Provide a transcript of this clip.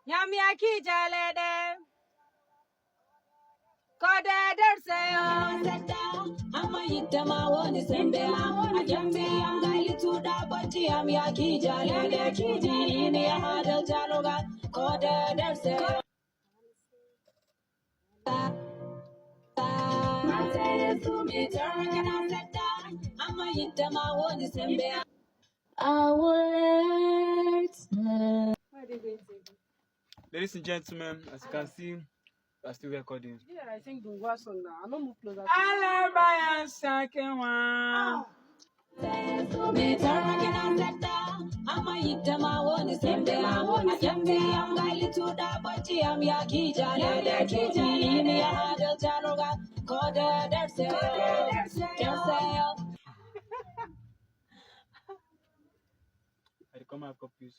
Yamyaki jalede, kode derseyo. Ama yitama woni sembe, ajambe angali tuda bati yamyaki jalede, kudi ni hadal jaloga, kode derseyo. Ladies and gentlemen, as you can see, we're still recording. Yeah, I think the worst one now. I don't move closer. I come and copy you.